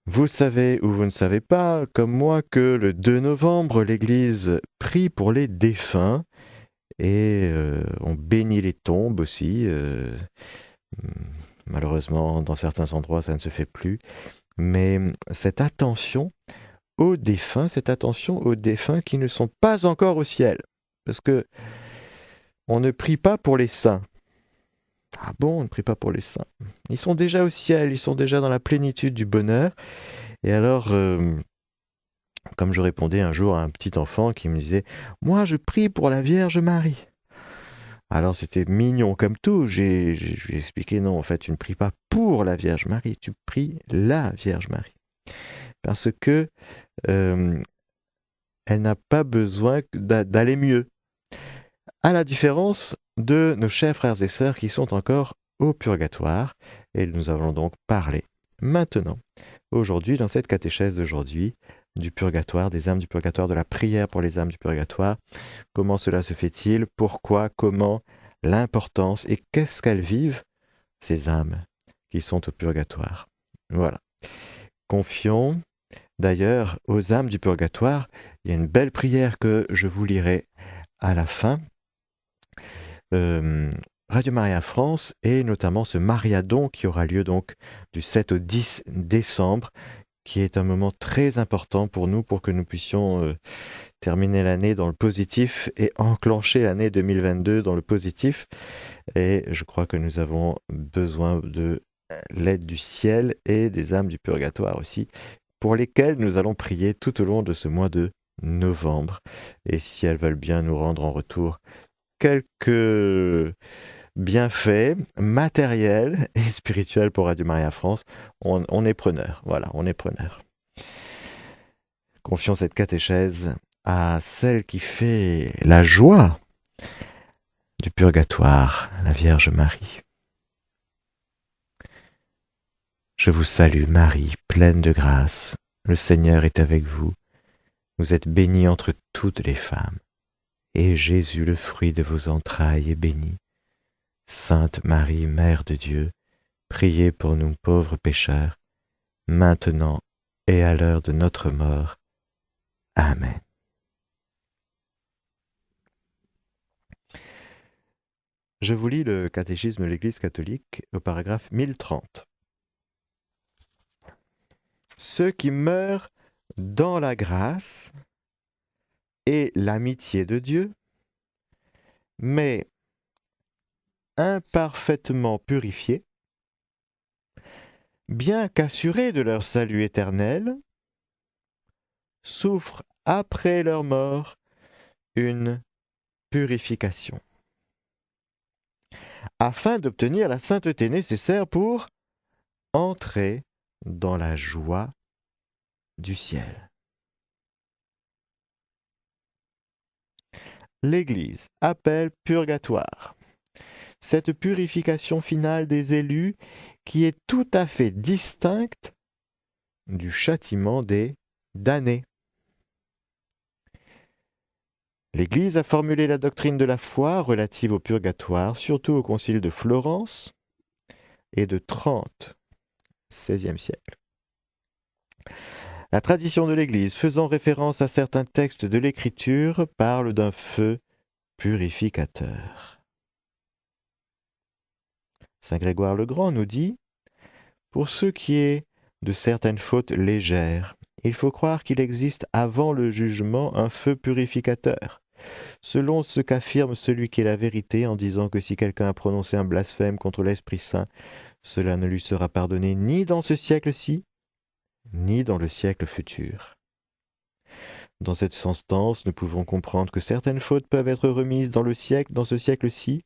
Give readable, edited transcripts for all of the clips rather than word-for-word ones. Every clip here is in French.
Vous savez ou vous ne savez pas, comme moi, que le 2 novembre, l'Église prie pour les défunts et on bénit les tombes aussi. Malheureusement, dans certains endroits, ça ne se fait plus. Mais cette attention aux défunts qui ne sont pas encore au ciel. Parce que on ne prie pas pour les saints. Ah bon, on ne prie pas pour les saints. Ils sont déjà au ciel, ils sont déjà dans la plénitude du bonheur. Et alors, comme je répondais un jour à un petit enfant qui me disait « Moi, je prie pour la Vierge Marie ». Alors c'était mignon comme tout, je lui ai expliqué « Non, en fait, tu ne pries pas pour la Vierge Marie, tu pries la Vierge Marie. » Parce que euh, elle n'a pas besoin d'aller mieux. À la différence de nos chers frères et sœurs qui sont encore au purgatoire. Et nous allons donc parler maintenant, aujourd'hui, dans cette catéchèse d'aujourd'hui, du purgatoire, des âmes du purgatoire, de la prière pour les âmes du purgatoire. Comment cela se fait-il? Pourquoi? Comment? L'importance et qu'est-ce qu'elles vivent, ces âmes qui sont au purgatoire? Voilà. Confions d'ailleurs aux âmes du purgatoire. Il y a une belle prière que je vous lirai à la fin. Radio Maria France et notamment ce Mariadon qui aura lieu donc du 7 au 10 décembre, qui est un moment très important pour nous, pour que nous puissions terminer l'année dans le positif et enclencher l'année 2022 dans le positif. Et je crois que nous avons besoin de l'aide du ciel et des âmes du purgatoire aussi, pour lesquelles nous allons prier tout au long de ce mois de novembre. Et si elles veulent bien nous rendre en retour quelques bienfaits matériels et spirituels pour Radio Maria France, on est preneur. Voilà, on est preneur. Confions cette catéchèse à celle qui fait la joie du purgatoire, la Vierge Marie. Je vous salue Marie, pleine de grâce. Le Seigneur est avec vous. Vous êtes bénie entre toutes les femmes. Et Jésus, le fruit de vos entrailles, est béni. Sainte Marie, Mère de Dieu, priez pour nous pauvres pécheurs, maintenant et à l'heure de notre mort. Amen. Je vous lis le catéchisme de l'Église catholique au paragraphe 1030. Ceux qui meurent dans la grâce et l'amitié de Dieu, mais imparfaitement purifiés, bien qu'assurés de leur salut éternel, souffrent après leur mort une purification, afin d'obtenir la sainteté nécessaire pour entrer dans la joie du ciel. L'Église appelle purgatoire cette purification finale des élus qui est tout à fait distincte du châtiment des damnés. L'Église a formulé la doctrine de la foi relative au purgatoire, surtout au Concile de Florence et de Trente, XVIe siècle. La tradition de l'Église, faisant référence à certains textes de l'Écriture, parle d'un feu purificateur. Saint Grégoire le Grand nous dit « Pour ce qui est de certaines fautes légères, il faut croire qu'il existe avant le jugement un feu purificateur, selon ce qu'affirme celui qui est la vérité en disant que si quelqu'un a prononcé un blasphème contre l'Esprit Saint, cela ne lui sera pardonné ni dans ce siècle-ci, ni dans le siècle futur. Dans cette sentence, nous pouvons comprendre que certaines fautes peuvent être remises dans ce siècle-ci,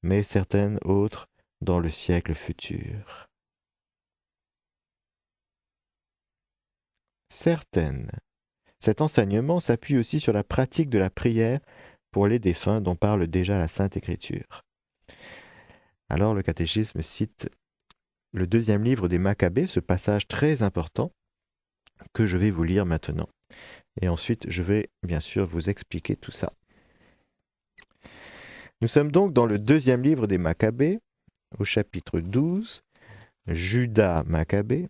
mais certaines autres dans le siècle futur. Cet enseignement s'appuie aussi sur la pratique de la prière pour les défunts dont parle déjà la Sainte Écriture. Alors le catéchisme cite le deuxième livre des Maccabées, ce passage très important que je vais vous lire maintenant. Et ensuite, je vais bien sûr vous expliquer tout ça. Nous sommes donc dans le deuxième livre des Maccabées, au chapitre 12, Judas Maccabée.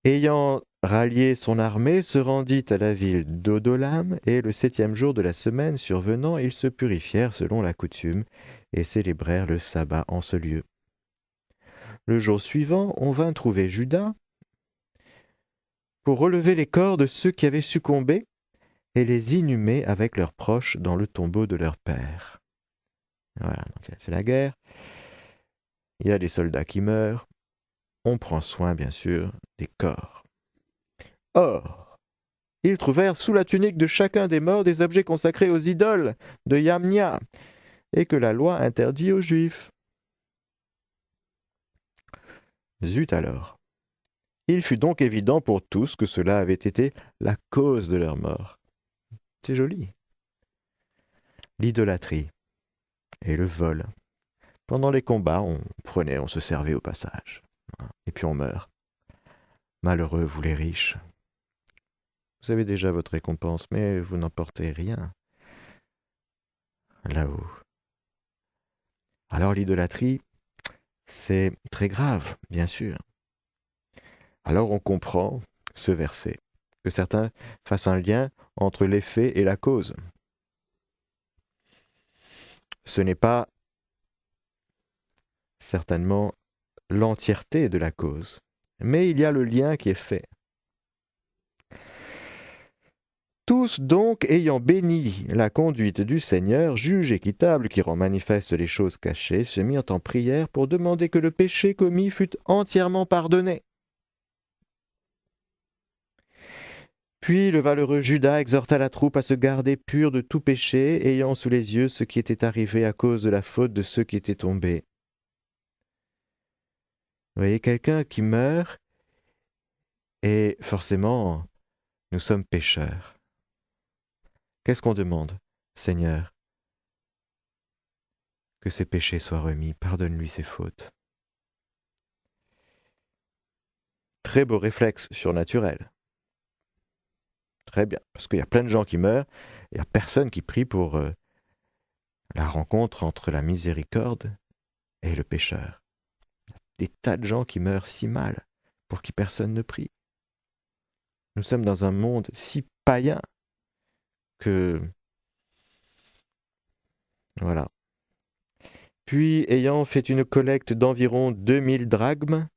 Ayant rallié son armée, se rendit à la ville d'Odolam, et le 7e jour de la semaine survenant, ils se purifièrent selon la coutume, et célébrèrent le sabbat en ce lieu. Le jour suivant, on vint trouver Juda pour relever les corps de ceux qui avaient succombé et les inhumer avec leurs proches dans le tombeau de leur père. Voilà, donc c'est la guerre. Il y a des soldats qui meurent. On prend soin, bien sûr, des corps. Or, ils trouvèrent sous la tunique de chacun des morts des objets consacrés aux idoles de Yamnia, et que la loi interdit aux Juifs. Zut alors! Il fut donc évident pour tous que cela avait été la cause de leur mort. C'est joli. L'idolâtrie et le vol. Pendant les combats, on prenait, on se servait au passage. Et puis on meurt. Malheureux, vous les riches. Vous avez déjà votre récompense, mais vous n'emportez rien là-haut. Alors l'idolâtrie, c'est très grave, bien sûr. Alors on comprend ce verset, que certains fassent un lien entre l'effet et la cause. Ce n'est pas certainement l'entièreté de la cause, mais il y a le lien qui est fait. Tous donc, ayant béni la conduite du Seigneur, juge équitable qui rend manifeste les choses cachées, se mirent en prière pour demander que le péché commis fût entièrement pardonné. Puis le valeureux Judas exhorta la troupe à se garder pure de tout péché, ayant sous les yeux ce qui était arrivé à cause de la faute de ceux qui étaient tombés. Vous voyez, quelqu'un qui meurt, et forcément, nous sommes pécheurs. Qu'est-ce qu'on demande? Seigneur, que ses péchés soient remis, pardonne-lui ses fautes. Très beau réflexe surnaturel. Très bien, parce qu'il y a plein de gens qui meurent, il n'y a personne qui prie pour la rencontre entre la miséricorde et le pécheur. Il y a des tas de gens qui meurent si mal, pour qui personne ne prie. Nous sommes dans un monde si païen que... Voilà. Puis, ayant fait une collecte d'environ 2000 drachmes,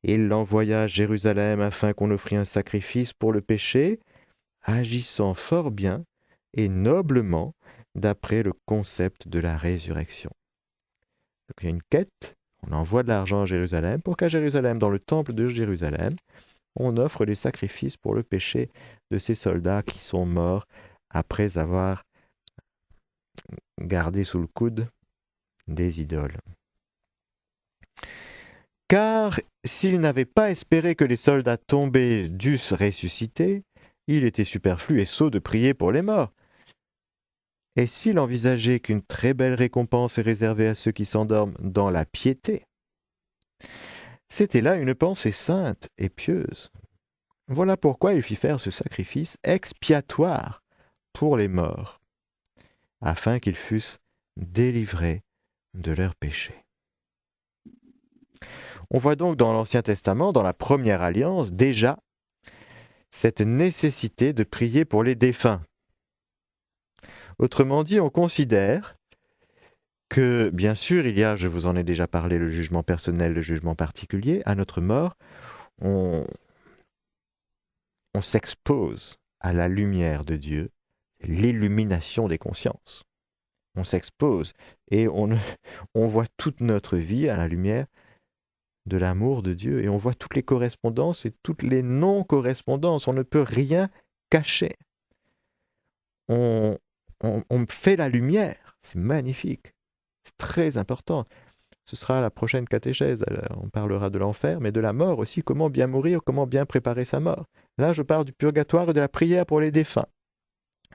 il l'envoya à Jérusalem afin qu'on offrît un sacrifice pour le péché, agissant fort bien et noblement d'après le concept de la résurrection. Donc il y a une quête, on envoie de l'argent à Jérusalem pour qu'à Jérusalem, dans le temple de Jérusalem, on offre les sacrifices pour le péché de ces soldats qui sont morts après avoir gardé sous le coude des idoles. Car s'ils n'avaient pas espéré que les soldats tombés dussent ressusciter, il était superflu et sot de prier pour les morts. Et s'il envisageait qu'une très belle récompense est réservée à ceux qui s'endorment dans la piété, c'était là une pensée sainte et pieuse. Voilà pourquoi il fit faire ce sacrifice expiatoire pour les morts, afin qu'ils fussent délivrés de leurs péchés. On voit donc dans l'Ancien Testament, dans la première alliance, déjà cette nécessité de prier pour les défunts. Autrement dit, on considère que, bien sûr, il y a, je vous en ai déjà parlé, le jugement personnel, le jugement particulier. À notre mort, on s'expose à la lumière de Dieu, l'illumination des consciences. On s'expose et on voit toute notre vie à la lumière de l'amour de Dieu, et on voit toutes les correspondances et toutes les non-correspondances. On ne peut rien cacher. On fait la lumière. C'est magnifique. C'est très important. Ce sera la prochaine catéchèse. Alors, on parlera de l'enfer, mais de la mort aussi. Comment bien mourir, comment bien préparer sa mort. Là, je parle du purgatoire et de la prière pour les défunts.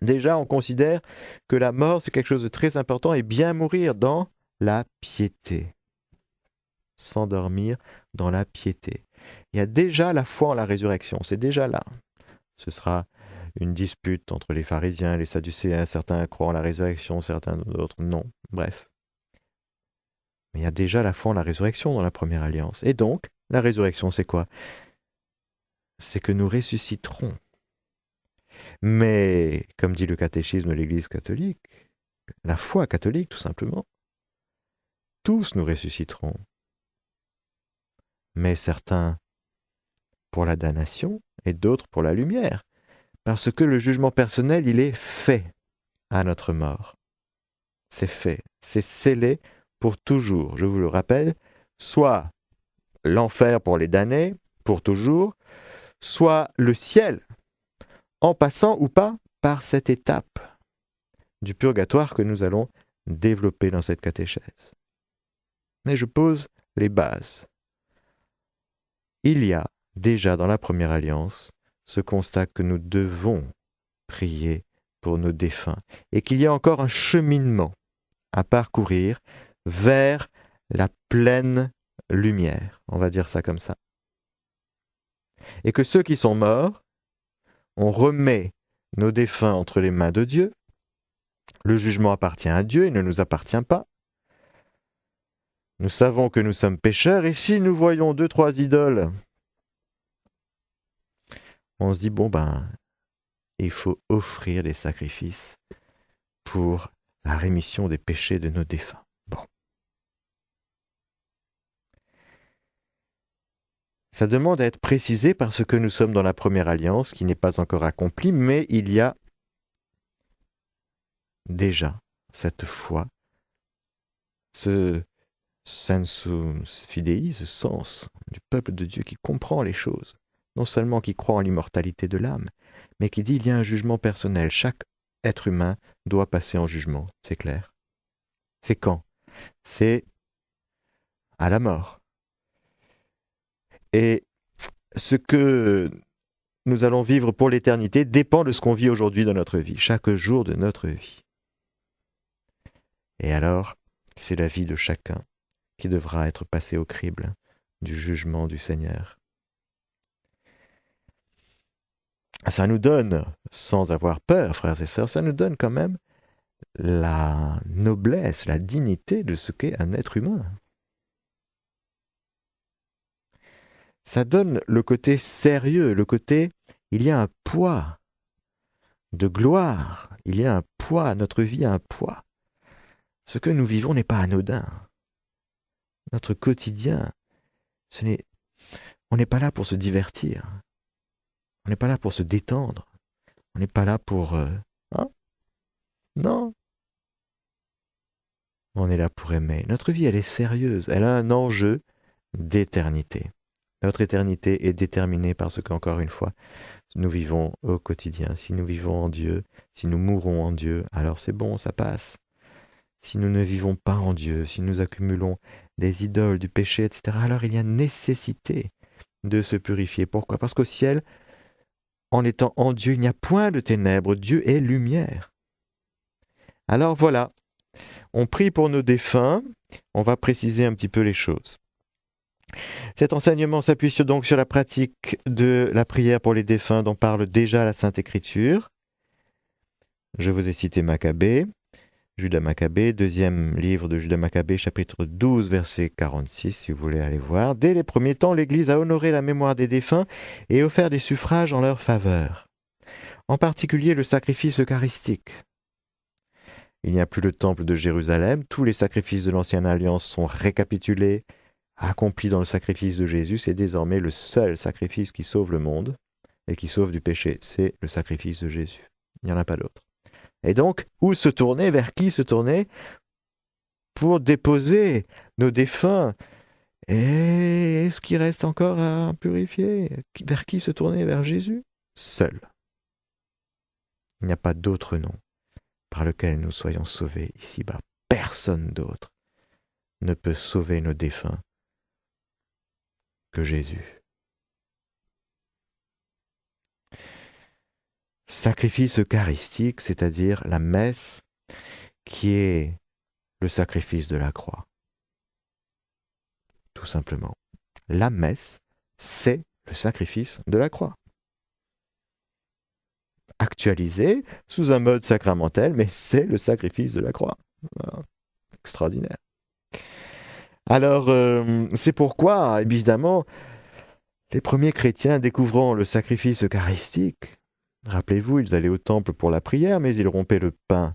Déjà, on considère que la mort, c'est quelque chose de très important, et bien mourir dans la piété. S'endormir dans la piété. Il y a déjà la foi en la résurrection, c'est déjà là. Ce sera une dispute entre les pharisiens et les sadducéens, certains croient en la résurrection, certains d'autres non, bref. Mais il y a déjà la foi en la résurrection dans la première alliance. Et donc, la résurrection, c'est quoi? c'est que nous ressusciterons. Mais, comme dit le catéchisme de l'Église catholique, la foi catholique tout simplement, tous nous ressusciterons. Mais certains pour la damnation et d'autres pour la lumière, parce que le jugement personnel, il est fait à notre mort. C'est fait, c'est scellé pour toujours. Je vous le rappelle, soit l'enfer pour les damnés, pour toujours, soit le ciel, en passant ou pas par cette étape du purgatoire que nous allons développer dans cette catéchèse. Mais je pose les bases. Il y a déjà dans la première alliance ce constat que nous devons prier pour nos défunts et qu'il y a encore un cheminement à parcourir vers la pleine lumière, on va dire ça comme ça. Et que ceux qui sont morts, on remet nos défunts entre les mains de Dieu. Le jugement appartient à Dieu, il ne nous appartient pas. Nous savons que nous sommes pécheurs et si nous voyons 2-3 idoles, on se dit, il faut offrir des sacrifices pour la rémission des péchés de nos défunts. Bon. Ça demande à être précisé parce que nous sommes dans la première alliance qui n'est pas encore accomplie, mais il y a déjà cette foi, ce sensum fidei, ce sens du peuple de Dieu qui comprend les choses, non seulement qui croit en l'immortalité de l'âme, mais qui dit il y a un jugement personnel. Chaque être humain doit passer en jugement, c'est clair. C'est quand? C'est à la mort. Et ce que nous allons vivre pour l'éternité dépend de ce qu'on vit aujourd'hui dans notre vie, chaque jour de notre vie. Et alors, c'est la vie de chacun qui devra être passée au crible du jugement du Seigneur. Ça nous donne, sans avoir peur, frères et sœurs, ça nous donne quand même la noblesse, la dignité de ce qu'est un être humain. Ça donne le côté sérieux, le côté, il y a un poids de gloire, il y a un poids, notre vie a un poids. Ce que nous vivons n'est pas anodin. Notre quotidien, on n'est pas là pour se divertir, on n'est pas là pour se détendre, on n'est pas là pour... Non. On est là pour aimer. Notre vie, elle est sérieuse, elle a un enjeu d'éternité. Notre éternité est déterminée par ce qu'encore une fois, nous vivons au quotidien. Si nous vivons en Dieu, si nous mourons en Dieu, alors c'est bon, ça passe. Si nous ne vivons pas en Dieu, si nous accumulons des idoles, du péché, etc., alors il y a nécessité de se purifier. Pourquoi? Parce qu'au ciel, en étant en Dieu, il n'y a point de ténèbres. Dieu est lumière. Alors voilà, on prie pour nos défunts. On va préciser un petit peu les choses. Cet enseignement s'appuie donc sur la pratique de la prière pour les défunts dont parle déjà la Sainte Écriture. Je vous ai cité Maccabée, Judas Maccabée, deuxième livre de Judas Maccabée, chapitre 12, verset 46, si vous voulez aller voir. Dès les premiers temps, l'Église a honoré la mémoire des défunts et offert des suffrages en leur faveur, en particulier le sacrifice eucharistique. Il n'y a plus le temple de Jérusalem, tous les sacrifices de l'Ancienne Alliance sont récapitulés, accomplis dans le sacrifice de Jésus. C'est désormais le seul sacrifice qui sauve le monde et qui sauve du péché, c'est le sacrifice de Jésus. Il n'y en a pas d'autre. Et donc, où se tourner, vers qui se tourner pour déposer nos défunts? Et est-ce qu'il reste encore à purifier? Vers qui se tourner? Vers Jésus seul. Il n'y a pas d'autre nom par lequel nous soyons sauvés ici-bas. Personne d'autre ne peut sauver nos défunts que Jésus. Sacrifice eucharistique, c'est-à-dire la messe qui est le sacrifice de la croix. Tout simplement. La messe, c'est le sacrifice de la croix. Actualisé sous un mode sacramentel, mais c'est le sacrifice de la croix. Voilà. Extraordinaire. Alors, c'est pourquoi, évidemment, Les premiers chrétiens découvrant le sacrifice eucharistique, rappelez-vous, ils allaient au temple pour la prière, mais ils rompaient le pain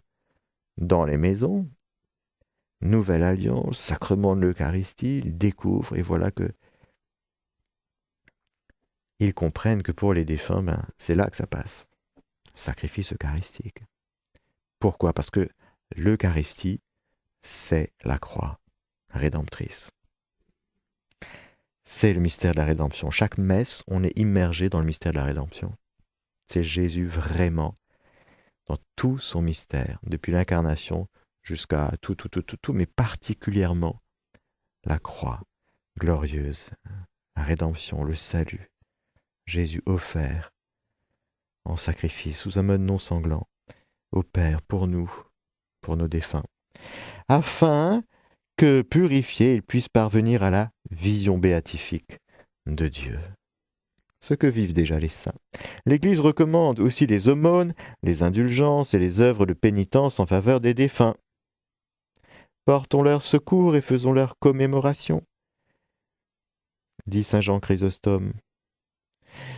dans les maisons. Nouvelle alliance, sacrement de l'Eucharistie, ils découvrent, et voilà que ils comprennent que pour les défunts, c'est là que ça passe. Sacrifice eucharistique. Pourquoi? Parce que l'Eucharistie, c'est la croix rédemptrice. C'est le mystère de la rédemption. Chaque messe, on est immergé dans le mystère de la rédemption. C'est Jésus vraiment dans tout son mystère, depuis l'incarnation jusqu'à tout, mais particulièrement la croix glorieuse, la rédemption, le salut. Jésus offert en sacrifice sous un mode non sanglant au Père pour nous, pour nos défunts, afin que, purifiés, ils puissent parvenir à la vision béatifique de Dieu. Ce que vivent déjà les saints. L'Église recommande aussi les aumônes, les indulgences et les œuvres de pénitence en faveur des défunts. Portons leur secours et faisons leur commémoration, dit saint Jean Chrysostome.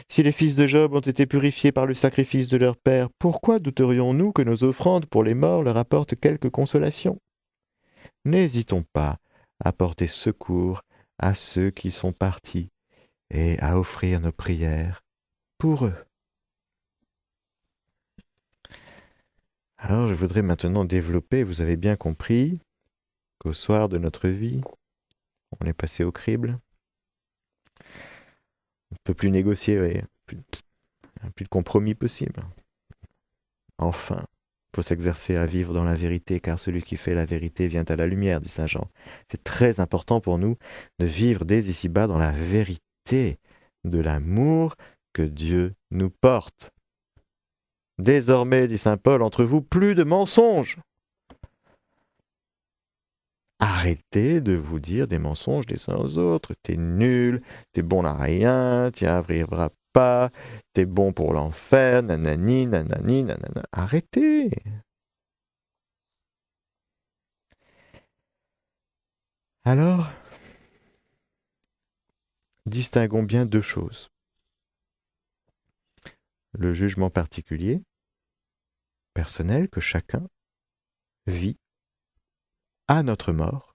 Si les fils de Job ont été purifiés par le sacrifice de leur père, pourquoi douterions-nous que nos offrandes pour les morts leur apportent quelque consolation? N'hésitons pas à porter secours à ceux qui sont partis et à offrir nos prières pour eux. Alors je voudrais maintenant développer, vous avez bien compris qu'au soir de notre vie, on est passé au crible. On ne peut plus négocier, oui. Plus de compromis possible. Enfin, il faut s'exercer à vivre dans la vérité, car celui qui fait la vérité vient à la lumière, dit saint Jean. C'est très important pour nous de vivre dès ici-bas dans la vérité de l'amour que Dieu nous porte. Désormais, dit saint Paul, entre vous, plus de mensonges. Arrêtez de vous dire des mensonges les uns aux autres. T'es nul, t'es bon à rien, t'y arriveras pas, t'es bon pour l'enfer, nanani, nanani, nanana. Arrêtez. Alors, distinguons bien deux choses. Le jugement particulier, personnel, que chacun vit à notre mort.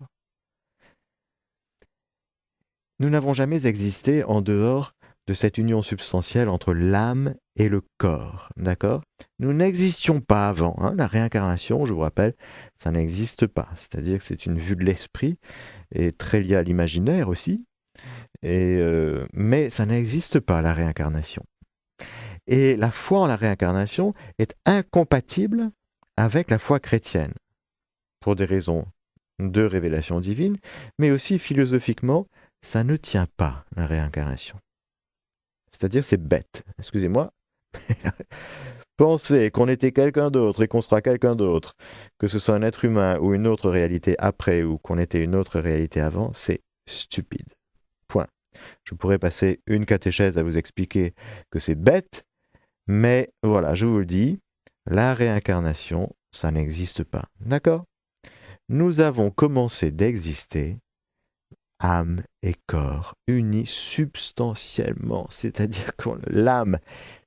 Nous n'avons jamais existé en dehors de cette union substantielle entre l'âme et le corps, d'accord? Nous n'existions pas avant, hein? La réincarnation, je vous rappelle, ça n'existe pas, c'est-à-dire que c'est une vue de l'esprit, et très liée à l'imaginaire aussi, mais ça n'existe pas, la réincarnation. Et la foi en la réincarnation est incompatible avec la foi chrétienne, pour des raisons de révélation divine, mais aussi philosophiquement, ça ne tient pas, la réincarnation. C'est-à-dire c'est bête, excusez-moi. Penser qu'on était quelqu'un d'autre et qu'on sera quelqu'un d'autre, que ce soit un être humain ou une autre réalité après ou qu'on était une autre réalité avant, c'est stupide. Point. Je pourrais passer une catéchèse à vous expliquer que c'est bête, mais voilà, je vous le dis, la réincarnation, ça n'existe pas. D'accord? Nous avons commencé d'exister, âme et corps, unis substantiellement, c'est-à-dire que l'âme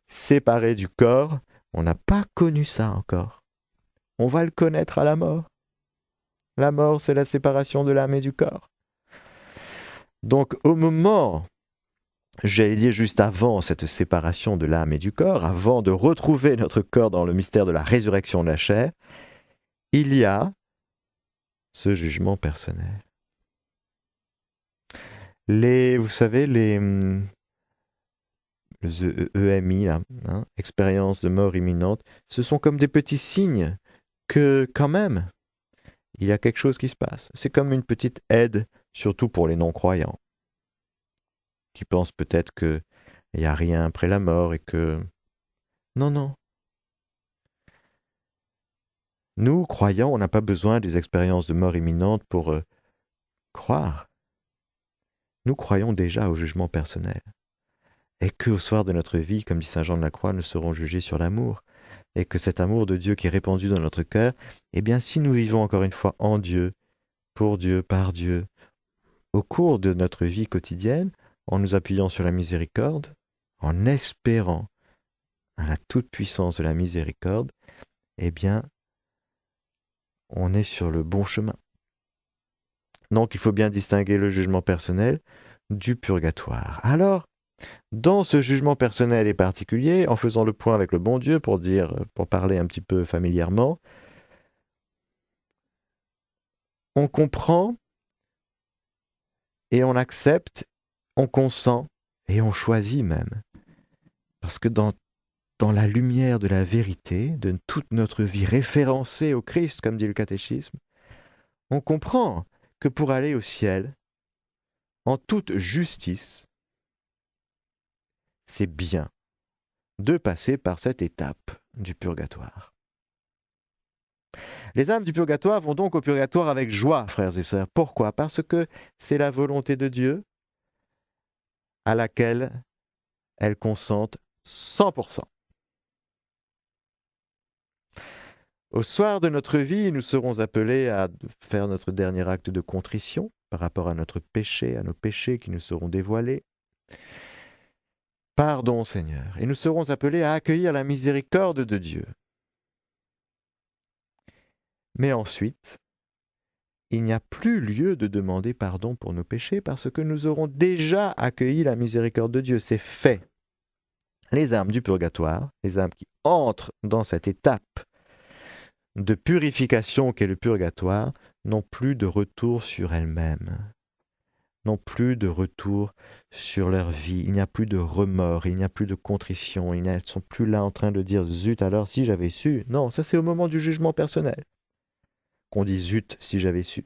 séparée du corps, on n'a pas connu ça encore. On va le connaître à la mort. La mort, c'est la séparation de l'âme et du corps. Donc au moment, j'allais dire juste avant cette séparation de l'âme et du corps, avant de retrouver notre corps dans le mystère de la résurrection de la chair, il y a ce jugement personnel. Vous savez, les EMI, là, hein, expérience de mort imminente, ce sont comme des petits signes que, quand même, il y a quelque chose qui se passe. C'est comme une petite aide, surtout pour les non-croyants, qui pensent peut-être qu'il n'y a rien après la mort et que... Non, non. Nous, croyants, on n'a pas besoin des expériences de mort imminente pour croire. Nous croyons déjà au jugement personnel. Et qu'au soir de notre vie, comme dit saint Jean de la Croix, nous serons jugés sur l'amour. Et que cet amour de Dieu qui est répandu dans notre cœur, eh bien, si nous vivons encore une fois en Dieu, pour Dieu, par Dieu, au cours de notre vie quotidienne, en nous appuyant sur la miséricorde, en espérant à la toute-puissance de la miséricorde, eh bien, on est sur le bon chemin. Donc, il faut bien distinguer le jugement personnel du purgatoire. Alors, dans ce jugement personnel et particulier, en faisant le point avec le bon Dieu, pour parler un petit peu familièrement, on comprend et on accepte, on consent et on choisit même. Parce que dans la lumière de la vérité, de toute notre vie référencée au Christ, comme dit le catéchisme, on comprend que pour aller au ciel, en toute justice, c'est bien de passer par cette étape du purgatoire. Les âmes du purgatoire vont donc au purgatoire avec joie, frères et sœurs. Pourquoi ? Parce que c'est la volonté de Dieu à laquelle elles consentent 100%. Au soir de notre vie, nous serons appelés à faire notre dernier acte de contrition par rapport à notre péché, à nos péchés qui nous seront dévoilés. Pardon, Seigneur. Et nous serons appelés à accueillir la miséricorde de Dieu. Mais ensuite, il n'y a plus lieu de demander pardon pour nos péchés parce que nous aurons déjà accueilli la miséricorde de Dieu. C'est fait. Les âmes du purgatoire, les âmes qui entrent dans cette étape de purification qu'est le purgatoire, n'ont plus de retour sur elles-mêmes, n'ont plus de retour sur leur vie. Il n'y a plus de remords, il n'y a plus de contrition, elles ne sont plus là en train de dire « zut, alors si j'avais su ». Non, ça c'est au moment du jugement personnel qu'on dit « zut, si j'avais su ».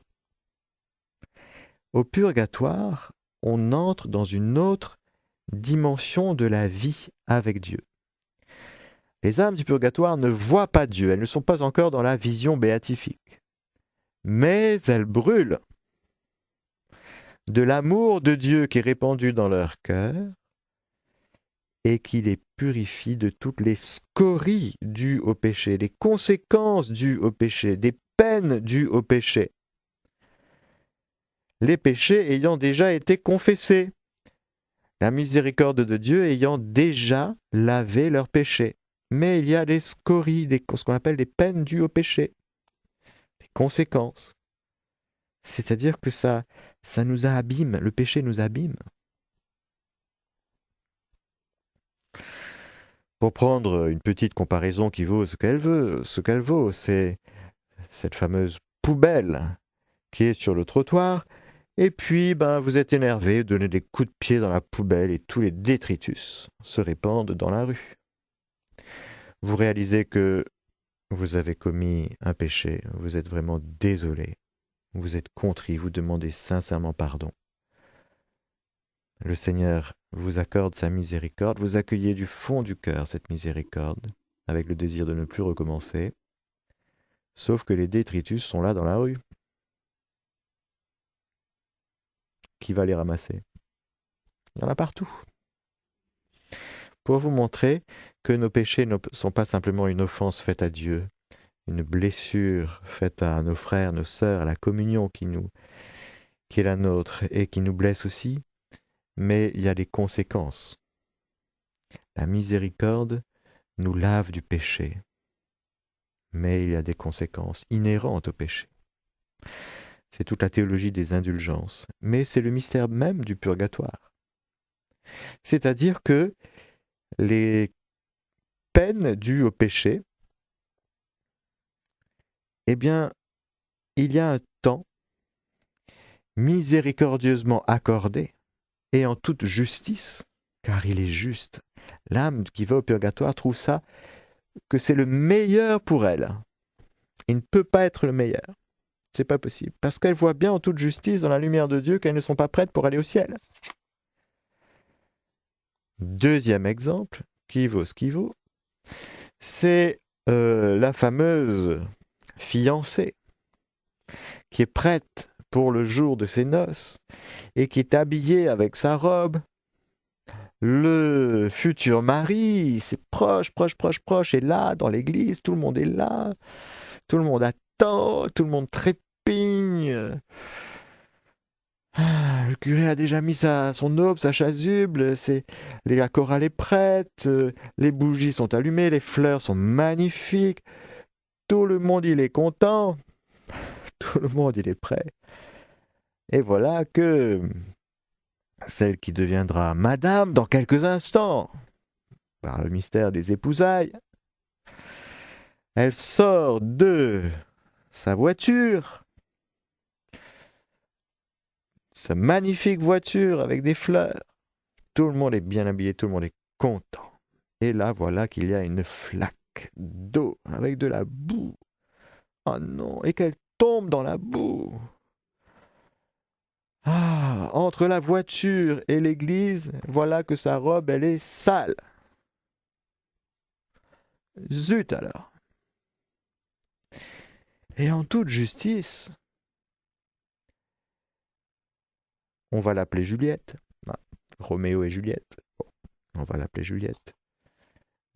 Au purgatoire, on entre dans une autre dimension de la vie avec Dieu. Les âmes du purgatoire ne voient pas Dieu, elles ne sont pas encore dans la vision béatifique. Mais elles brûlent de l'amour de Dieu qui est répandu dans leur cœur et qui les purifie de toutes les scories dues au péché, les conséquences dues au péché, des peines dues au péché. Les péchés ayant déjà été confessés, la miséricorde de Dieu ayant déjà lavé leurs péchés. Mais il y a des scories, ce qu'on appelle des peines dues au péché, les conséquences. C'est-à-dire que ça nous abîme, le péché nous abîme. Pour prendre une petite comparaison qui vaut ce qu'elle vaut, c'est cette fameuse poubelle qui est sur le trottoir, et puis vous êtes énervé, donnez des coups de pied dans la poubelle et tous les détritus se répandent dans la rue. Vous réalisez que vous avez commis un péché, vous êtes vraiment désolé, vous êtes contrit, vous demandez sincèrement pardon. Le Seigneur vous accorde sa miséricorde, vous accueillez du fond du cœur cette miséricorde, avec le désir de ne plus recommencer, sauf que les détritus sont là dans la rue. Qui va les ramasser ? Il y en a partout. Pour vous montrer que nos péchés ne sont pas simplement une offense faite à Dieu, une blessure faite à nos frères, nos sœurs, à la communion qui est la nôtre et qui nous blesse aussi, mais il y a des conséquences. La miséricorde nous lave du péché, mais il y a des conséquences inhérentes au péché. C'est toute la théologie des indulgences, mais c'est le mystère même du purgatoire. C'est-à-dire que les peines dues au péché, eh bien, il y a un temps miséricordieusement accordé et en toute justice, car il est juste. L'âme qui va au purgatoire trouve ça, que c'est le meilleur pour elle. Il ne peut pas être le meilleur. C'est pas possible. Parce qu'elle voit bien en toute justice, dans la lumière de Dieu, qu'elles ne sont pas prêtes pour aller au ciel. Deuxième exemple, qui vaut ce qui vaut, c'est la fameuse fiancée qui est prête pour le jour de ses noces et qui est habillée avec sa robe. Le futur mari, c'est proche, est là dans l'église, tout le monde est là, tout le monde attend, tout le monde trépigne. Le curé a déjà mis son aube, sa chasuble, la chorale est prête, les bougies sont allumées, les fleurs sont magnifiques, tout le monde il est content, tout le monde il est prêt. Et voilà que celle qui deviendra madame dans quelques instants, par le mystère des épousailles, elle sort de sa voiture, sa magnifique voiture avec des fleurs. Tout le monde est bien habillé, tout le monde est content. Et là, voilà qu'il y a une flaque d'eau avec de la boue. Oh non, et qu'elle tombe dans la boue. Ah, entre la voiture et l'église, voilà que sa robe, elle est sale. Zut alors. Et en toute justice, on va l'appeler Juliette. Ah, Roméo et Juliette. Bon, on va l'appeler Juliette.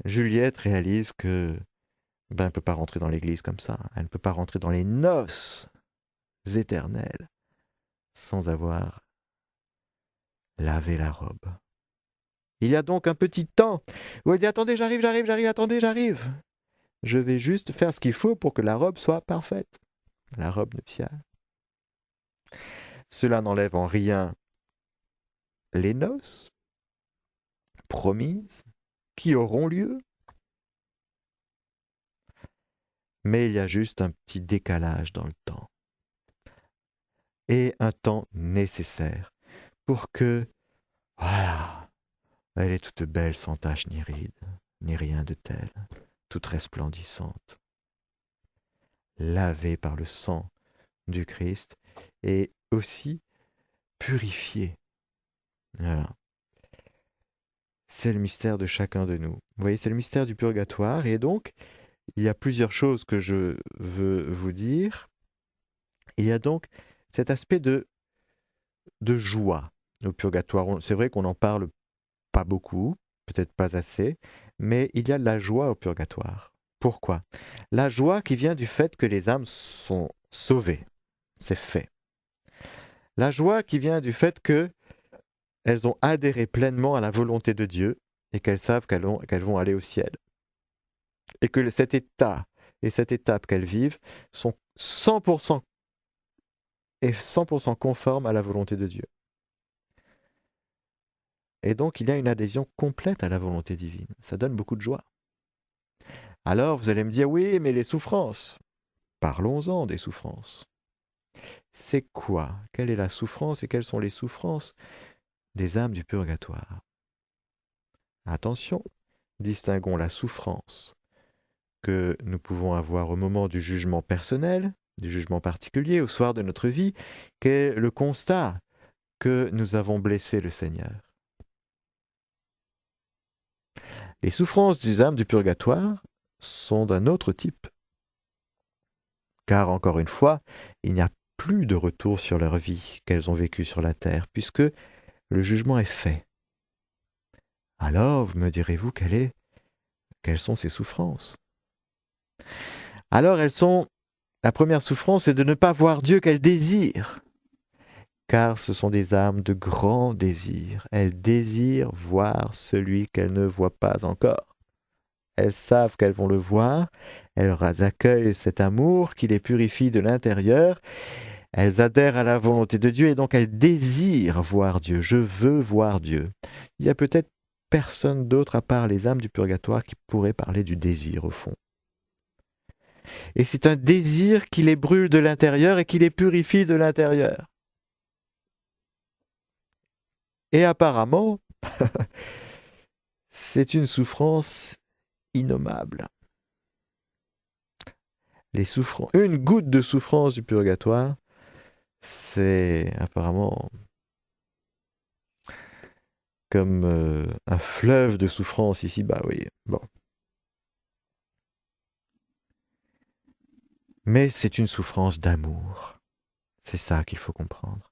Juliette réalise que elle ne peut pas rentrer dans l'église comme ça. Elle ne peut pas rentrer dans les noces éternelles sans avoir lavé la robe. Il y a donc un petit temps où elle dit « Attendez, j'arrive, attendez, j'arrive. Je vais juste faire ce qu'il faut pour que la robe soit parfaite. » La robe nuptiale. Cela n'enlève en rien les noces promises qui auront lieu. Mais il y a juste un petit décalage dans le temps. Et un temps nécessaire pour que, voilà, elle est toute belle sans tache ni ride, ni rien de tel, toute resplendissante, lavée par le sang du Christ et aussi purifiée. Voilà. C'est le mystère de chacun de nous. Vous voyez, c'est le mystère du purgatoire. Et donc, il y a plusieurs choses que je veux vous dire. Il y a donc cet aspect de joie au purgatoire. C'est vrai qu'on n'en parle pas beaucoup, peut-être pas assez, mais il y a de la joie au purgatoire. Pourquoi ? La joie qui vient du fait que les âmes sont sauvées. C'est fait. La joie qui vient du fait que elles ont adhéré pleinement à la volonté de Dieu et qu'elles savent qu'elles vont aller au ciel. Et que cet état et cette étape qu'elles vivent sont 100% et 100% conformes à la volonté de Dieu. Et donc, il y a une adhésion complète à la volonté divine. Ça donne beaucoup de joie. Alors, vous allez me dire, oui, mais les souffrances. Parlons-en des souffrances. C'est quoi ? Quelle est la souffrance et quelles sont les souffrances des âmes du purgatoire ? Attention, distinguons la souffrance que nous pouvons avoir au moment du jugement personnel, du jugement particulier, au soir de notre vie, qu'est le constat que nous avons blessé le Seigneur. Les souffrances des âmes du purgatoire sont d'un autre type. Car, encore une fois, il n'y a plus de retour sur leur vie qu'elles ont vécue sur la terre, puisque le jugement est fait. Alors, me direz-vous, quelles sont ces souffrances ? Alors, la première souffrance est de ne pas voir Dieu qu'elles désirent, car ce sont des âmes de grand désir. Elles désirent voir celui qu'elles ne voient pas encore. Elles savent qu'elles vont le voir, elles accueillent cet amour qui les purifie de l'intérieur, elles adhèrent à la volonté de Dieu et donc elles désirent voir Dieu. Je veux voir Dieu. Il y a peut-être personne d'autre à part les âmes du purgatoire qui pourrait parler du désir au fond. Et c'est un désir qui les brûle de l'intérieur et qui les purifie de l'intérieur. Et apparemment, c'est une souffrance innommable. Une goutte de souffrance du purgatoire, c'est apparemment comme un fleuve de souffrance ici-bas, oui. Bon. Mais c'est une souffrance d'amour. C'est ça qu'il faut comprendre.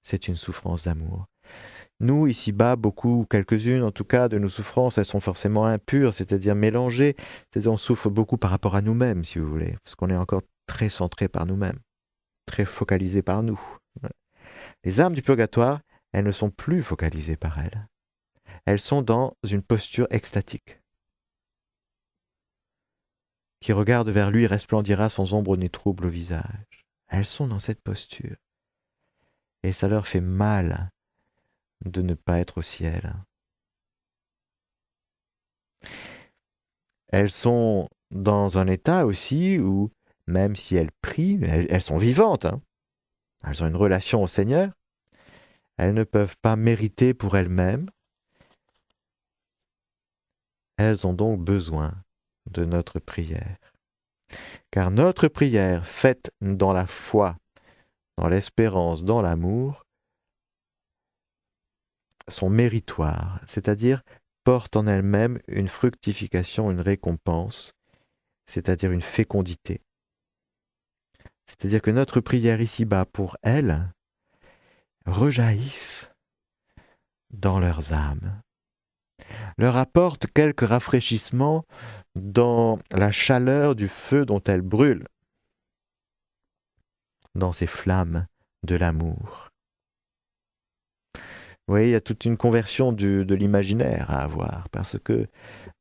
C'est une souffrance d'amour. Nous, ici-bas, quelques-unes en tout cas, de nos souffrances, elles sont forcément impures, c'est-à-dire mélangées. C'est-à-dire on souffre beaucoup par rapport à nous-mêmes, si vous voulez, parce qu'on est encore très centré par nous-mêmes, très focalisé par nous. Les âmes du purgatoire, elles ne sont plus focalisées par elles. Elles sont dans une posture extatique. Qui regarde vers lui resplendira sans ombre ni trouble au visage. Elles sont dans cette posture. Et ça leur fait mal de ne pas être au ciel. Elles sont dans un état aussi où, même si elles prient, elles sont vivantes, hein. Elles ont une relation au Seigneur, elles ne peuvent pas mériter pour elles-mêmes. Elles ont donc besoin de notre prière. Car notre prière, faite dans la foi, dans l'espérance, dans l'amour, sont méritoires, c'est-à-dire portent en elles-mêmes une fructification, une récompense, c'est-à-dire une fécondité. C'est-à-dire que notre prière ici-bas pour elles rejaillissent dans leurs âmes, leur apporte quelques rafraîchissements dans la chaleur du feu dont elles brûlent, dans ces flammes de l'amour. Vous voyez, il y a toute une conversion de l'imaginaire à avoir, parce que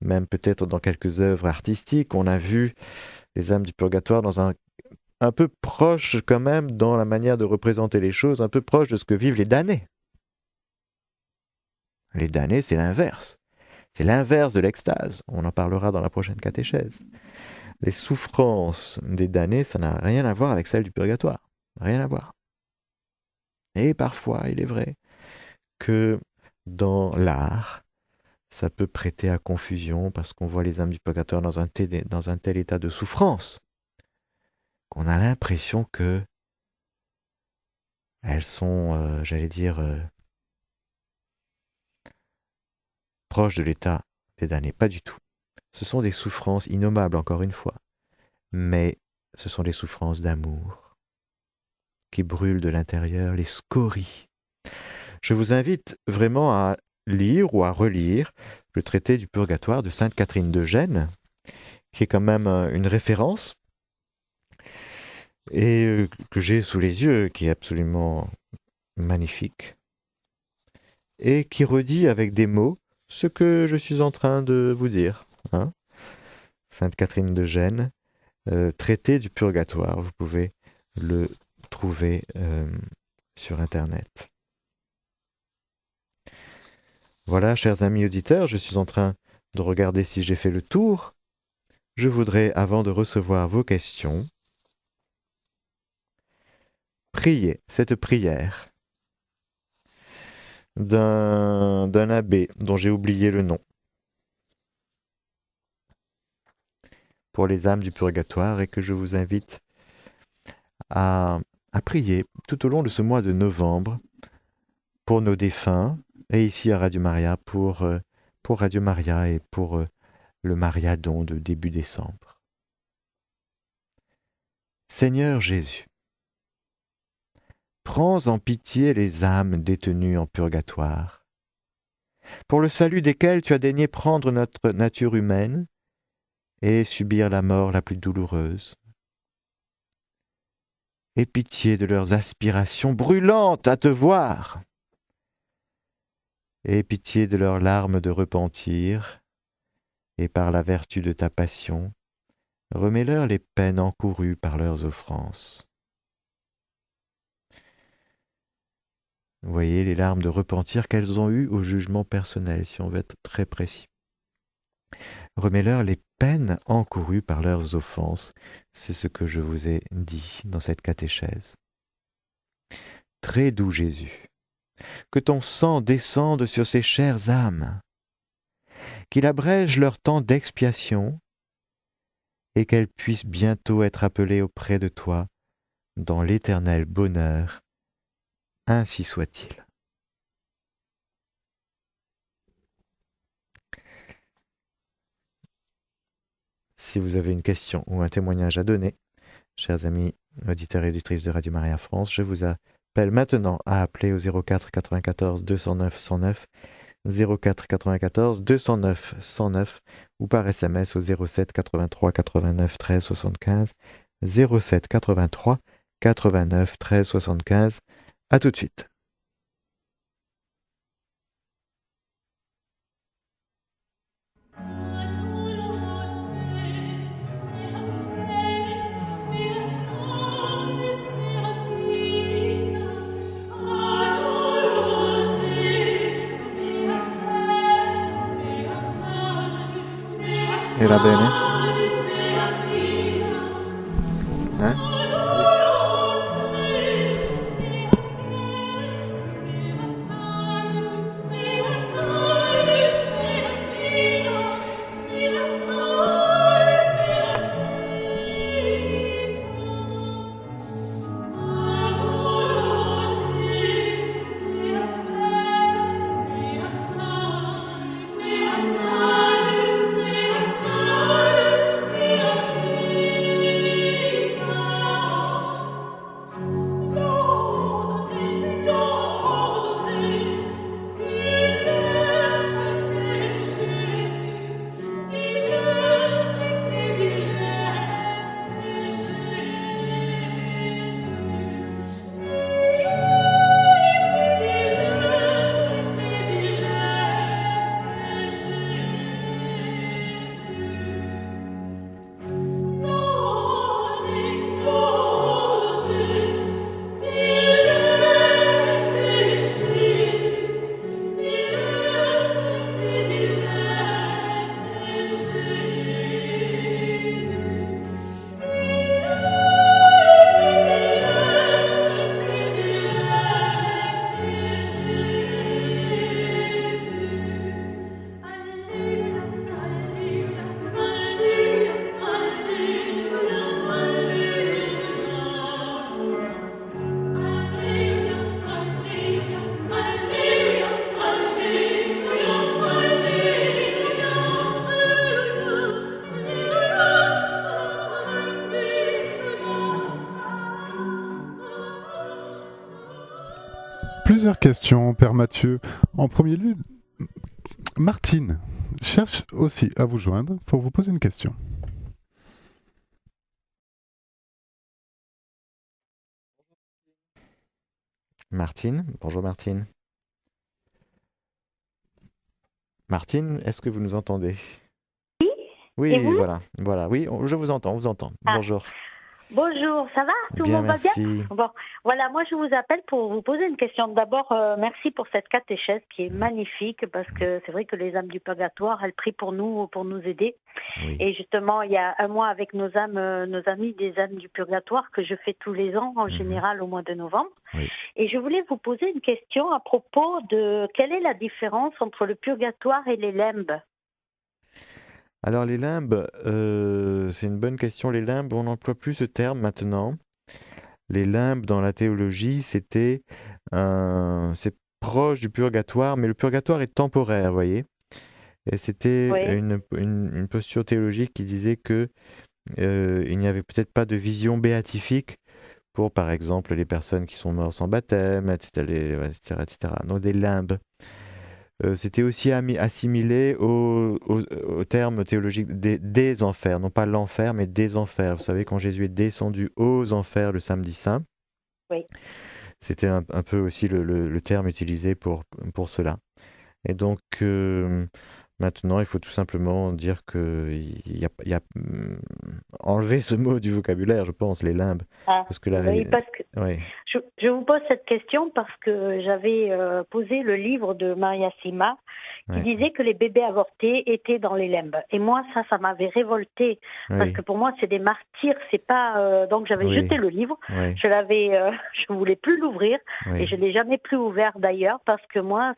même peut-être dans quelques œuvres artistiques, on a vu les âmes du purgatoire dans un peu proche quand même dans la manière de représenter les choses, un peu proche de ce que vivent les damnés. Les damnés, c'est l'inverse. C'est l'inverse de l'extase. On en parlera dans la prochaine catéchèse. Les souffrances des damnés, ça n'a rien à voir avec celles du purgatoire. Rien à voir. Et parfois, il est vrai que dans l'art, ça peut prêter à confusion parce qu'on voit les âmes du purgatoire dans un tel état de souffrance qu'on a l'impression que elles sont, proches de l'état des damnés. Pas du tout. Ce sont des souffrances innommables, encore une fois, mais ce sont des souffrances d'amour qui brûlent de l'intérieur, les scories. Je vous invite vraiment à lire ou à relire le traité du purgatoire de Sainte Catherine de Gênes, qui est quand même une référence, et que j'ai sous les yeux, qui est absolument magnifique, et qui redit avec des mots ce que je suis en train de vous dire. Hein. Sainte Catherine de Gênes, traité du purgatoire, vous pouvez le trouver sur Internet. Voilà, chers amis auditeurs, je suis en train de regarder si j'ai fait le tour. Je voudrais, avant de recevoir vos questions, prier cette prière d'un abbé dont j'ai oublié le nom, pour les âmes du purgatoire, et que je vous invite à prier tout au long de ce mois de novembre pour nos défunts, et ici à Radio Maria pour Radio Maria et pour le Mariadon de début décembre. Seigneur Jésus, prends en pitié les âmes détenues en purgatoire, pour le salut desquelles tu as daigné prendre notre nature humaine et subir la mort la plus douloureuse. Aie pitié de leurs aspirations brûlantes à te voir. Aie pitié de leurs larmes de repentir, et par la vertu de ta passion, remets-leur les peines encourues par leurs offenses. Vous voyez les larmes de repentir qu'elles ont eues au jugement personnel, si on veut être très précis. Remets-leur les peines encourues par leurs offenses, c'est ce que je vous ai dit dans cette catéchèse. Très doux Jésus, que ton sang descende sur ces chères âmes, qu'il abrège leur temps d'expiation et qu'elles puissent bientôt être appelées auprès de toi dans l'éternel bonheur. Ainsi soit-il. Si vous avez une question ou un témoignage à donner, chers amis auditeurs et auditrices de Radio Maria France, je vous appelle maintenant à appeler au 04 94 209 109, 04 94 209 109 ou par SMS au 07 83 89 13 75, 07 83 89 13 75. À tout de suite. Era bene? Plusieurs questions, Père Mathieu. En premier lieu, Martine cherche aussi à vous joindre pour vous poser une question. Martine, bonjour Martine. Martine, est-ce que vous nous entendez? Oui. Oui, Et vous? voilà, oui, je vous entends, on vous entend. Ah. Bonjour. Bonjour, ça va? Tout le Bien, monde va bien? merci. Bon, voilà, moi je vous appelle pour vous poser une question. D'abord, merci pour cette catéchèse qui est magnifique parce que c'est vrai que les âmes du purgatoire, elles prient pour nous aider. Oui. Et justement, il y a un mois avec nos amis des âmes du purgatoire que je fais tous les ans, en général au mois de novembre. Oui. Et je voulais vous poser une question à propos de quelle est la différence entre le purgatoire et les limbes? Alors les limbes, c'est une bonne question. Les limbes, on n'emploie plus ce terme maintenant. Les limbes dans la théologie, c'est proche du purgatoire, mais le purgatoire est temporaire, vous voyez. Et c'était Oui. une posture théologique qui disait que il n'y avait peut-être pas de vision béatifique pour, par exemple, les personnes qui sont mortes sans baptême, etc. Donc des limbes. C'était aussi assimilé au terme théologique des enfers, non pas l'enfer, mais des enfers. Vous savez, quand Jésus est descendu aux enfers le samedi saint, Oui. c'était un peu aussi le terme utilisé pour cela. Et donc, maintenant, il faut tout simplement dire qu'il y a enlever ce mot du vocabulaire, je pense, les limbes. Ah, Parce que oui, parce que oui. je vous pose cette question parce que j'avais posé le livre de Maria Sima qui disait que les bébés avortés étaient dans les limbes. Et moi, ça m'avait révolté parce que pour moi, c'est des martyrs. C'est pas donc j'avais jeté le livre. Je l'avais, je voulais plus l'ouvrir et je l'ai jamais plus ouvert d'ailleurs parce que moi,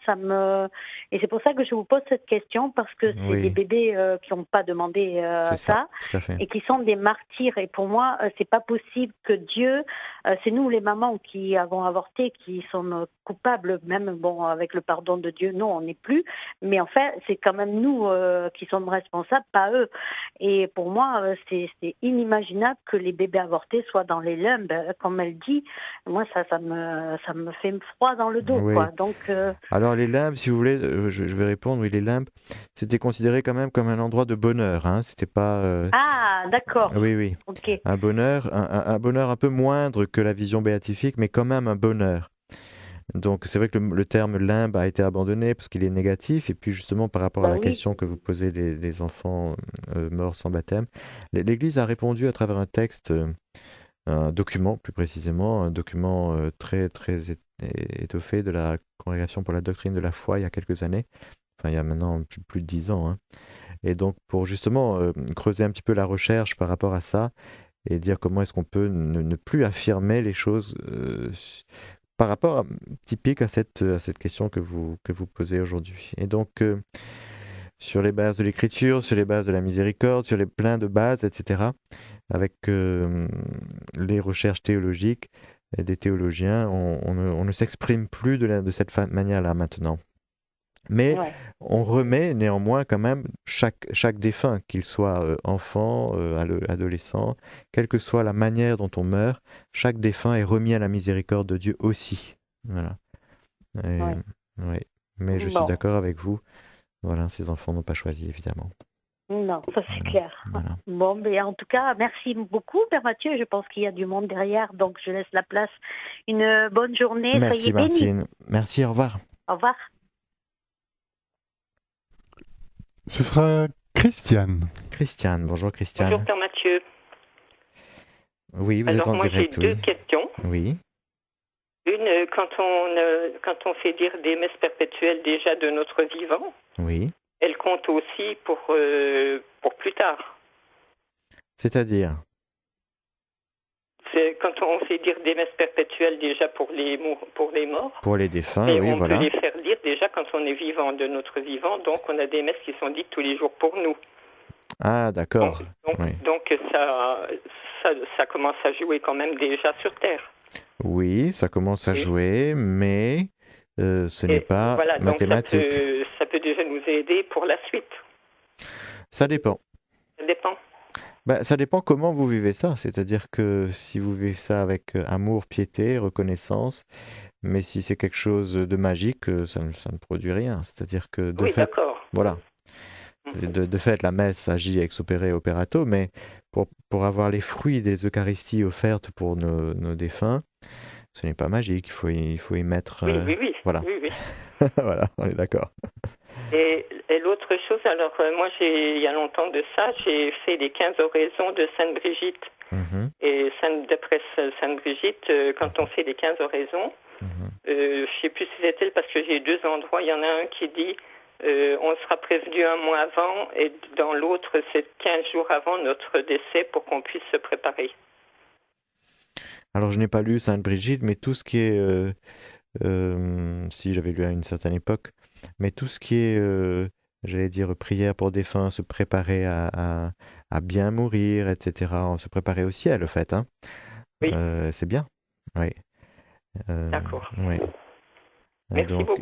et c'est pour ça que je vous pose cette question parce que c'est des bébés qui n'ont pas demandé ça tout à fait. et qui sont des martyrs. Et pour moi, c'est pas possible que Dieu, c'est nous les mamans qui avons avorté, qui sommes coupables, même bon avec le pardon de Dieu, non, on n'est plus. Mais en fait, c'est quand même nous qui sommes responsables, pas eux. Et pour moi, c'est inimaginable que les bébés avortés soient dans les limbes, comme elle dit. Moi, ça me fait froid dans le dos, quoi. Donc. Alors les limbes, si vous voulez, je vais répondre. Oui, les limbes, c'était considéré quand même comme un endroit de bonheur. Hein. C'était pas. Ah, d'accord. Oui. Ok. Un bonheur un peu moindre que la vision béatifique, mais quand même un bonheur. Donc c'est vrai que le terme limbe a été abandonné parce qu'il est négatif. Et puis justement par rapport à la question que vous posez des enfants morts sans baptême, l'Église a répondu à travers un texte, un document plus précisément, un document très très étoffé de la Congrégation pour la doctrine de la foi il y a quelques années. Enfin il y a maintenant plus de 10 ans. Hein. Et donc pour justement creuser un petit peu la recherche par rapport à ça et dire comment est-ce qu'on peut ne plus affirmer les choses par rapport typique à cette question que vous posez aujourd'hui. Et donc, sur les bases de l'écriture, sur les bases de la miséricorde, sur les plein de bases, etc., avec les recherches théologiques et des théologiens, on ne s'exprime plus de cette manière-là maintenant. Mais on remet néanmoins quand même chaque défunt, qu'il soit enfant, adolescent, quelle que soit la manière dont on meurt, chaque défunt est remis à la miséricorde de Dieu aussi. Voilà. Mais je suis d'accord avec vous. Voilà, ces enfants n'ont pas choisi, évidemment. Non, ça c'est clair. Voilà. Bon, mais en tout cas, merci beaucoup, Père Mathieu. Je pense qu'il y a du monde derrière, donc je laisse la place. Une bonne journée. Merci, Martine. Merci, au revoir. Au revoir. Ce sera Christiane. Christiane, bonjour Christiane. Bonjour Père Mathieu. Oui, vous êtes en direct. Alors moi j'ai deux questions. Oui. Une, quand on fait dire des messes perpétuelles déjà de notre vivant, oui. Elle compte aussi pour plus tard. C'est-à-dire? C'est quand on fait dire des messes perpétuelles déjà pour les morts. Pour les défunts, et oui, voilà. On peut les faire dire déjà quand on est vivant de notre vivant, donc on a des messes qui sont dites tous les jours pour nous. Ah, d'accord. Donc ça commence à jouer quand même déjà sur Terre. Oui, ça commence à jouer, mais ce n'est pas mathématique. Donc ça peut déjà nous aider pour la suite. Ça dépend. Ça dépend. Ça dépend comment vous vivez ça. C'est-à-dire que si vous vivez ça avec amour, piété, reconnaissance, mais si c'est quelque chose de magique, ça ne produit rien. C'est-à-dire que de fait, d'accord. Voilà. De fait, la messe agit ex opere operato, mais pour avoir les fruits des Eucharisties offertes pour nos défunts, ce n'est pas magique. Il faut y mettre. Oui. Voilà. Oui. Voilà, on est d'accord. Et l'autre chose, alors moi, il y a longtemps de ça, j'ai fait les 15 oraisons de Sainte Brigitte. Mm-hmm. Et d'après Sainte Brigitte, quand on fait les 15 oraisons, je ne sais plus si c'était parce que j'ai deux endroits. Il y en a un qui dit on sera prévenu un mois avant, et dans l'autre, c'est 15 jours avant notre décès pour qu'on puisse se préparer. Alors, je n'ai pas lu Sainte Brigitte, mais tout ce qui est... si j'avais lu à une certaine époque, mais tout ce qui est, j'allais dire, prière pour défunts, se préparer à bien mourir, etc., se préparer au ciel, en fait. Hein. Oui. C'est bien. Oui. D'accord. Oui. Merci beaucoup.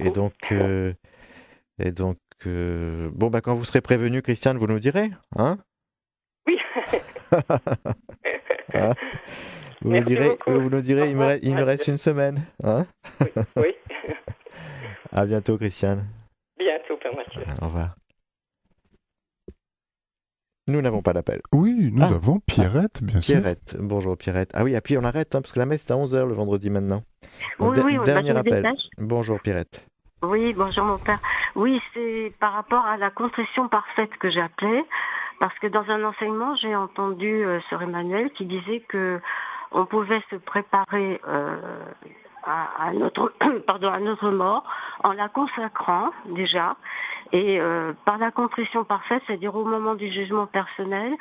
Et donc, bon, quand vous serez prévenu, Christiane, vous nous direz, hein? Oui. Hein? Vous nous direz, il me reste une semaine, hein? Oui. À bientôt, Christiane. Bientôt, Père Mathieu. Au revoir. Nous n'avons pas d'appel. Oui, nous avons Pierrette, bien sûr. Pierrette, bonjour Pierrette. Ah oui, et puis on arrête, parce que la messe est à 11h le vendredi maintenant. Oui, dernier appel. Bonjour Pierrette. Oui, bonjour mon père. Oui, c'est par rapport à la contrition parfaite que j'ai appelée, parce que dans un enseignement, j'ai entendu Sœur Emmanuel qui disait que on pouvait se préparer à notre mort en la consacrant déjà, et par la contrition parfaite, c'est-à-dire au moment du jugement personnel,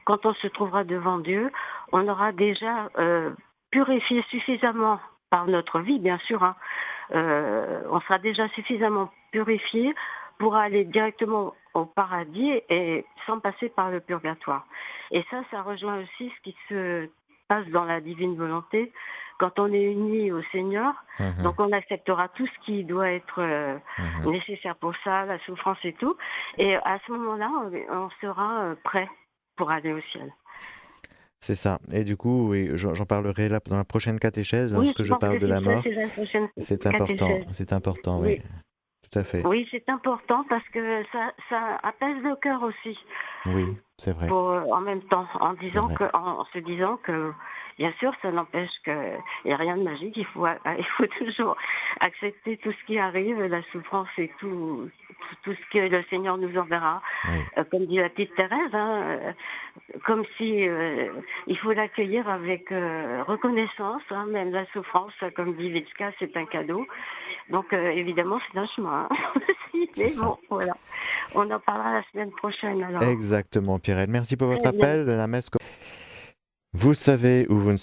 quand on se trouvera devant Dieu, on aura déjà purifié suffisamment par notre vie, bien sûr, hein, on sera déjà suffisamment purifié pour aller directement au paradis et sans passer par le purgatoire. Et ça rejoint aussi ce qui se passe dans la divine volonté. Quand on est uni au Seigneur, donc on acceptera tout ce qui doit être nécessaire pour ça, la souffrance et tout. Et à ce moment-là, on sera prêt pour aller au ciel. C'est ça. Et du coup, oui, j'en parlerai là dans la prochaine catéchèse, lorsque je parle de la mort. C'est important. C'est important, oui. Tout à fait. Oui, c'est important parce que ça apaise le cœur aussi. Oui, c'est vrai. En même temps, en se disant que, bien sûr, ça n'empêche qu'il n'y a rien de magique. Il faut toujours accepter tout ce qui arrive, la souffrance et tout ce que le Seigneur nous enverra. Oui. Comme dit la petite Thérèse, comme si il faut l'accueillir avec reconnaissance, même la souffrance, comme dit Vitska, c'est un cadeau. Donc évidemment, c'est un chemin. Mais bon, voilà. On en parlera la semaine prochaine alors. Exactement, Pierrette. Merci pour votre appel. La messe. Vous savez où vous ne